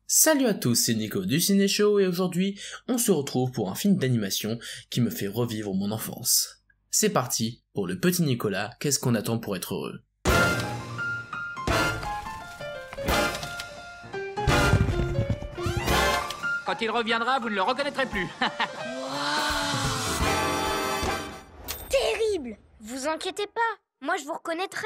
Salut à tous, c'est Nico du Ciné Show et aujourd'hui, on se retrouve pour un film d'animation qui me fait revivre mon enfance. C'est parti pour le petit Nicolas, qu'est-ce qu'on attend pour être heureux? Quand il reviendra, vous ne le reconnaîtrez plus. Terrible! Vous inquiétez pas, moi je vous reconnaîtrai.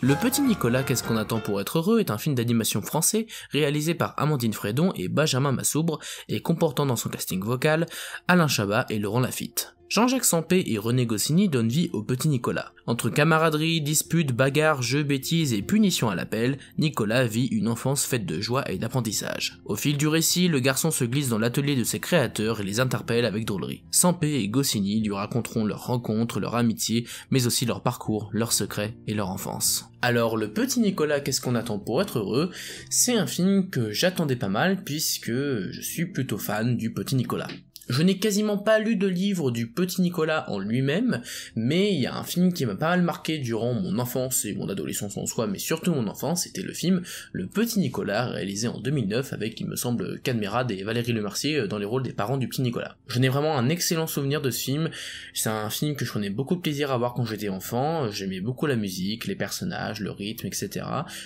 Le petit Nicolas, qu'est-ce qu'on attend pour être heureux est un film d'animation français réalisé par Amandine Frédon et Benjamin Massoubre et comportant dans son casting vocal Alain Chabat et Laurent Lafitte. Jean-Jacques Sampé et René Goscinny donnent vie au petit Nicolas. Entre camaraderie, disputes, bagarres, jeux, bêtises et punitions à l'appel, Nicolas vit une enfance faite de joie et d'apprentissage. Au fil du récit, le garçon se glisse dans l'atelier de ses créateurs et les interpelle avec drôlerie. Sampé et Goscinny lui raconteront leurs rencontres, leur amitié, mais aussi leur parcours, leurs secrets et leur enfance. Alors, le petit Nicolas, qu'est-ce qu'on attend pour être heureux? C'est un film que j'attendais pas mal puisque je suis plutôt fan du petit Nicolas. Je n'ai quasiment pas lu de livre du petit Nicolas en lui-même, mais il y a un film qui m'a pas mal marqué durant mon enfance et mon adolescence en soi, mais surtout mon enfance, c'était le film Le Petit Nicolas, réalisé en 2009 avec, il me semble, Cadmerade et Valérie Lemercier dans les rôles des parents du petit Nicolas. Je n'ai vraiment un excellent souvenir de ce film, c'est un film que je prenais beaucoup de plaisir à voir quand j'étais enfant, j'aimais beaucoup la musique, les personnages, le rythme, etc.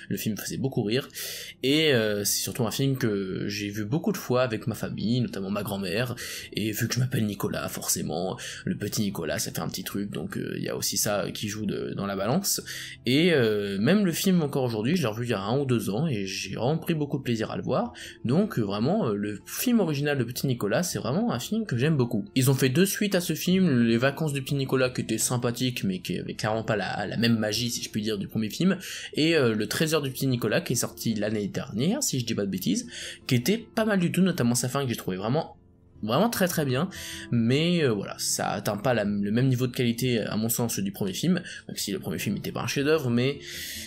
Le film faisait beaucoup rire, et c'est surtout un film que j'ai vu beaucoup de fois avec ma famille, notamment ma grand-mère, et vu que je m'appelle Nicolas, forcément, le petit Nicolas, ça fait un petit truc, donc il y a aussi ça qui joue dans la balance. Et même le film encore aujourd'hui, je l'ai revu il y a 1 ou 2 ans, et j'ai vraiment pris beaucoup de plaisir à le voir. Donc vraiment, le film original de Petit Nicolas, c'est vraiment un film que j'aime beaucoup. Ils ont fait 2 suites à ce film, Les Vacances du Petit Nicolas, qui étaient sympathiques, mais qui avaient clairement pas la même magie, si je puis dire, du premier film, et le Trésor du Petit Nicolas, qui est sorti l'année dernière, si je dis pas de bêtises, qui était pas mal du tout, notamment sa fin, que j'ai trouvé vraiment très très bien, mais voilà, ça atteint pas le même niveau de qualité à mon sens du premier film, même si le premier film était pas un chef-d'œuvre, mais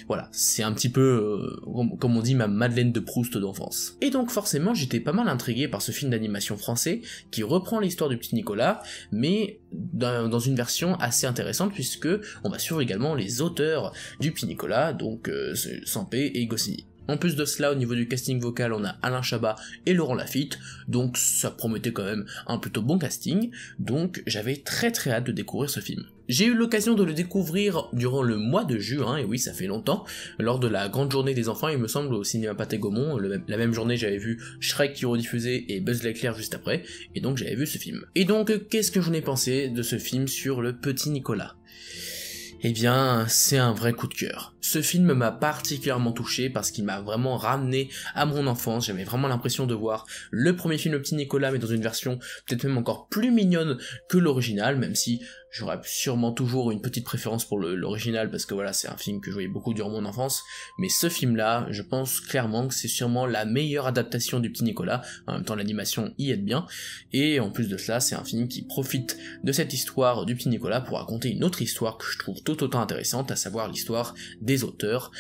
voilà, c'est un petit peu, comme on dit, ma Madeleine de Proust d'enfance. Et donc forcément, j'étais pas mal intrigué par ce film d'animation français, qui reprend l'histoire du petit Nicolas, mais dans une version assez intéressante, puisque on va suivre également les auteurs du petit Nicolas, donc Sampé et Goscinny. En plus de cela, au niveau du casting vocal, on a Alain Chabat et Laurent Lafitte, donc ça promettait quand même un plutôt bon casting, donc j'avais très très hâte de découvrir ce film. J'ai eu l'occasion de le découvrir durant le mois de juin, et oui, ça fait longtemps, lors de la grande journée des enfants, il me semble, au cinéma Pathé Gaumont. La même journée, j'avais vu Shrek qui rediffusait et Buzz l'éclair juste après, et donc j'avais vu ce film. Et donc, qu'est-ce que j'en ai pensé de ce film sur le petit Nicolas ? Eh bien, c'est un vrai coup de cœur. Ce film m'a particulièrement touché parce qu'il m'a vraiment ramené à mon enfance, j'avais vraiment l'impression de voir le premier film Le Petit Nicolas, mais dans une version peut-être même encore plus mignonne que l'original, même si j'aurais sûrement toujours une petite préférence pour l'original, parce que voilà, c'est un film que je voyais beaucoup durant mon enfance, mais ce film-là, je pense clairement que c'est sûrement la meilleure adaptation du Petit Nicolas, en même temps l'animation y aide bien, et en plus de cela, c'est un film qui profite de cette histoire du Petit Nicolas pour raconter une autre histoire que je trouve tout autant intéressante, à savoir l'histoire des auteurs,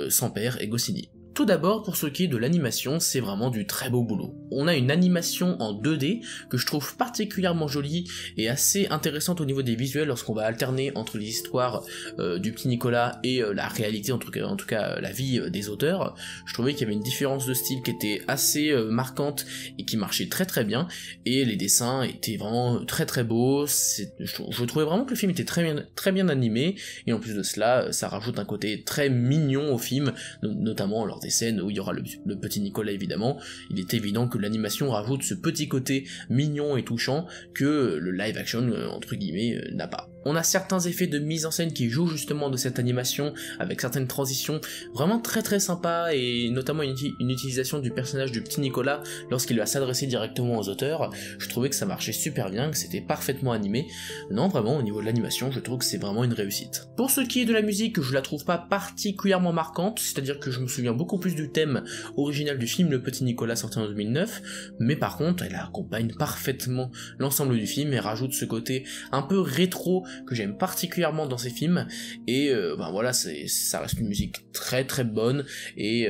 Sampé et Goscinny. Tout d'abord, pour ce qui est de l'animation, c'est vraiment du très beau boulot. On a une animation en 2D que je trouve particulièrement jolie et assez intéressante au niveau des visuels lorsqu'on va alterner entre les histoires du petit Nicolas et la réalité, en tout cas la vie des auteurs. Je trouvais qu'il y avait une différence de style qui était assez marquante et qui marchait très très bien, et les dessins étaient vraiment très très beaux. Je trouvais vraiment que le film était très bien animé, et en plus de cela, ça rajoute un côté très mignon au film, notamment lors des scènes où il y aura le petit Nicolas évidemment. Il est évident que l'animation rajoute ce petit côté mignon et touchant que le live action entre guillemets n'a pas. On a certains effets de mise en scène qui jouent justement de cette animation, avec certaines transitions vraiment très très sympas, et notamment une utilisation du personnage du petit Nicolas lorsqu'il va s'adresser directement aux auteurs. Je trouvais que ça marchait super bien, que c'était parfaitement animé. Non, vraiment, au niveau de l'animation, je trouve que c'est vraiment une réussite. Pour ce qui est de la musique, je la trouve pas particulièrement marquante, c'est-à-dire que je me souviens beaucoup plus du thème original du film Le Petit Nicolas sorti en 2009, mais par contre, elle accompagne parfaitement l'ensemble du film et rajoute ce côté un peu rétro que j'aime particulièrement dans ces films, et voilà, ça reste une musique très très bonne et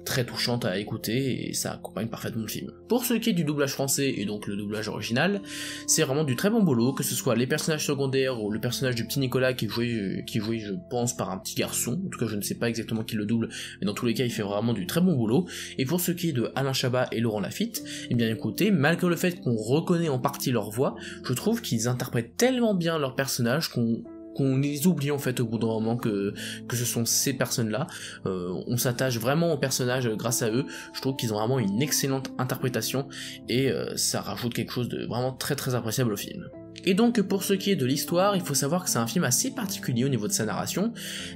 très touchante à écouter, et ça accompagne parfaitement le film. Pour ce qui est du doublage français et donc le doublage original, c'est vraiment du très bon boulot, que ce soit les personnages secondaires ou le personnage du petit Nicolas qui est joué je pense par un petit garçon, en tout cas je ne sais pas exactement qui le double, mais dans tous les cas cas il fait vraiment du très bon boulot, et pour ce qui est de Alain Chabat et Laurent Lafitte, eh bien écoutez, malgré le fait qu'on reconnaît en partie leur voix, je trouve qu'ils interprètent tellement bien leurs personnages qu'on les oublie en fait au bout d'un moment que ce sont ces personnes-là. On s'attache vraiment aux personnages grâce à eux. Je trouve qu'ils ont vraiment une excellente interprétation et ça rajoute quelque chose de vraiment très très appréciable au film. Et donc pour ce qui est de l'histoire, il faut savoir que c'est un film assez particulier au niveau de sa narration,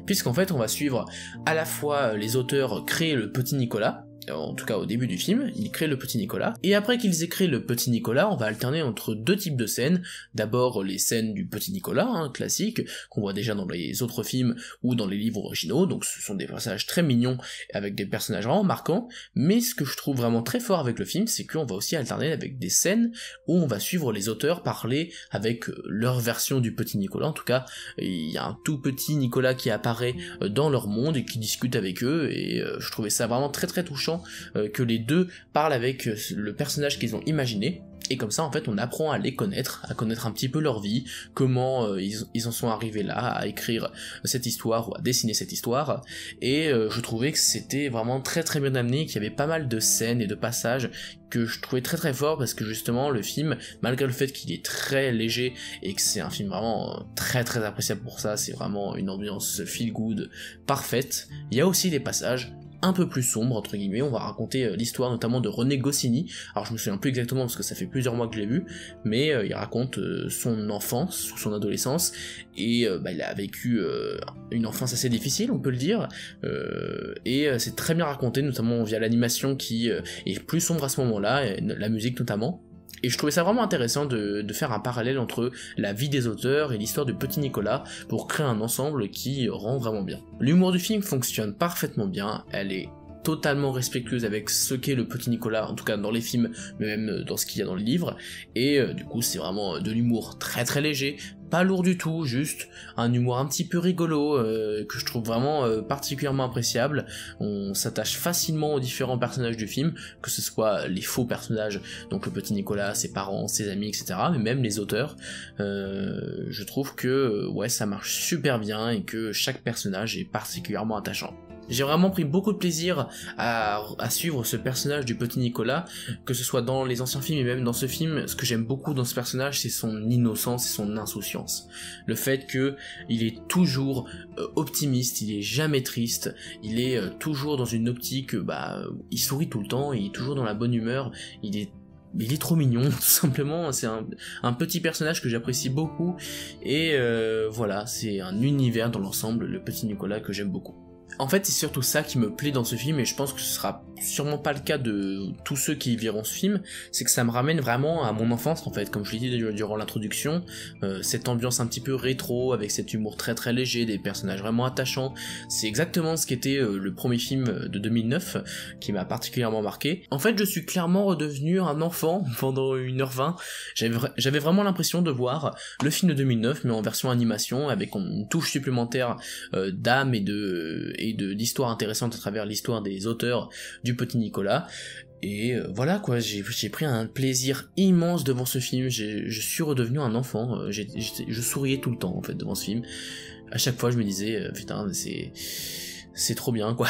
puisqu'en fait on va suivre à la fois les auteurs créer le petit Nicolas, en tout cas au début du film, ils créent le petit Nicolas, et après qu'ils aient créé le petit Nicolas, on va alterner entre deux types de scènes. D'abord les scènes du petit Nicolas, classiques, qu'on voit déjà dans les autres films ou dans les livres originaux, donc ce sont des passages très mignons, avec des personnages vraiment marquants, mais ce que je trouve vraiment très fort avec le film, c'est qu'on va aussi alterner avec des scènes où on va suivre les auteurs parler avec leur version du petit Nicolas. En tout cas, il y a un tout petit Nicolas qui apparaît dans leur monde et qui discute avec eux, et je trouvais ça vraiment très très touchant que les deux parlent avec le personnage qu'ils ont imaginé, et comme ça en fait on apprend à les connaître, à connaître un petit peu leur vie, comment ils en sont arrivés là, à écrire cette histoire ou à dessiner cette histoire, et je trouvais que c'était vraiment très très bien amené, qu'il y avait pas mal de scènes et de passages que je trouvais très très fort, parce que justement le film, malgré le fait qu'il est très léger et que c'est un film vraiment très très appréciable pour ça, c'est vraiment une ambiance feel good parfaite, il y a aussi des passages un peu plus sombre entre guillemets. On va raconter l'histoire notamment de René Goscinny. Alors je me souviens plus exactement parce que ça fait plusieurs mois que je l'ai vu, mais il raconte son enfance ou son adolescence, et il a vécu une enfance assez difficile, on peut le dire, et c'est très bien raconté, notamment via l'animation qui est plus sombre à ce moment-là, et la musique notamment. Et je trouvais ça vraiment intéressant de faire un parallèle entre la vie des auteurs et l'histoire du petit Nicolas pour créer un ensemble qui rend vraiment bien. L'humour du film fonctionne parfaitement bien, elle est totalement respectueuse avec ce qu'est le petit Nicolas, en tout cas dans les films, mais même dans ce qu'il y a dans les livres, et du coup c'est vraiment de l'humour très très léger, pas lourd du tout, juste un humour un petit peu rigolo, que je trouve vraiment particulièrement appréciable. On s'attache facilement aux différents personnages du film, que ce soit les faux personnages, donc le petit Nicolas, ses parents, ses amis, etc., mais même les auteurs. Je trouve que ouais, ça marche super bien et que chaque personnage est particulièrement attachant. J'ai vraiment pris beaucoup de plaisir à suivre ce personnage du petit Nicolas, que ce soit dans les anciens films et même dans ce film. Ce que j'aime beaucoup dans ce personnage, c'est son innocence et son insouciance. Le fait que il est toujours optimiste, il est jamais triste, il est toujours dans une optique, il sourit tout le temps, il est toujours dans la bonne humeur, il est trop mignon, tout simplement. C'est un petit personnage que j'apprécie beaucoup, et voilà, c'est un univers dans l'ensemble, le petit Nicolas, que j'aime beaucoup. En fait, c'est surtout ça qui me plaît dans ce film, et je pense que ce sera sûrement pas le cas de tous ceux qui verront ce film, c'est que ça me ramène vraiment à mon enfance, en fait, comme je l'ai dit durant l'introduction, cette ambiance un petit peu rétro, avec cet humour très très léger, des personnages vraiment attachants, c'est exactement ce qu'était le premier film de 2009, qui m'a particulièrement marqué. En fait, je suis clairement redevenu un enfant pendant 1h20, j'avais vraiment l'impression de voir le film de 2009, mais en version animation, avec une touche supplémentaire d'âme et d'histoire intéressante à travers l'histoire des auteurs du petit Nicolas. Et voilà quoi, j'ai pris un plaisir immense devant ce film, je suis redevenu un enfant, je souriais tout le temps en fait devant ce film. À chaque fois je me disais, putain c'est trop bien quoi.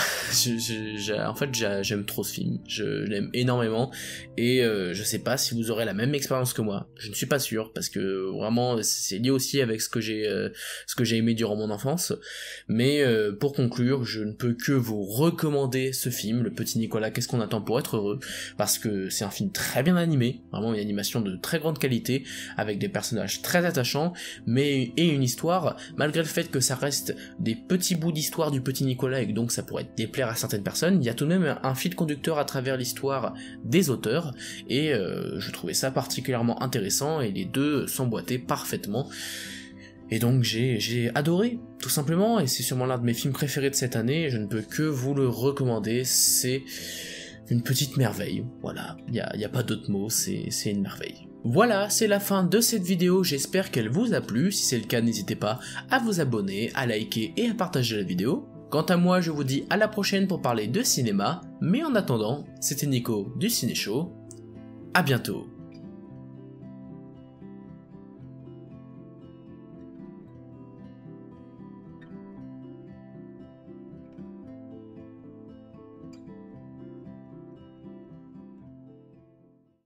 En fait j'aime trop ce film, je l'aime énormément, et je sais pas si vous aurez la même expérience que moi, je ne suis pas sûr, parce que vraiment c'est lié aussi avec ce que j'ai aimé durant mon enfance, mais pour conclure, je ne peux que vous recommander ce film, Le Petit Nicolas, qu'est-ce qu'on attend pour être heureux, parce que c'est un film très bien animé, vraiment une animation de très grande qualité, avec des personnages très attachants, et une histoire, malgré le fait que ça reste des petits bouts d'histoire du petit Nicolas, et que donc ça pourrait déplaire à certaines personnes, il y a tout de même un fil conducteur à travers l'histoire des auteurs, et je trouvais ça particulièrement intéressant, et les deux s'emboîtaient parfaitement, et donc j'ai adoré, tout simplement, et c'est sûrement l'un de mes films préférés de cette année, et je ne peux que vous le recommander, c'est une petite merveille, voilà, il y a pas d'autre mot, c'est une merveille. Voilà, c'est la fin de cette vidéo, j'espère qu'elle vous a plu, si c'est le cas n'hésitez pas à vous abonner, à liker et à partager la vidéo. Quant à moi, je vous dis à la prochaine pour parler de cinéma, mais en attendant, c'était Nico du Ciné Show, à bientôt.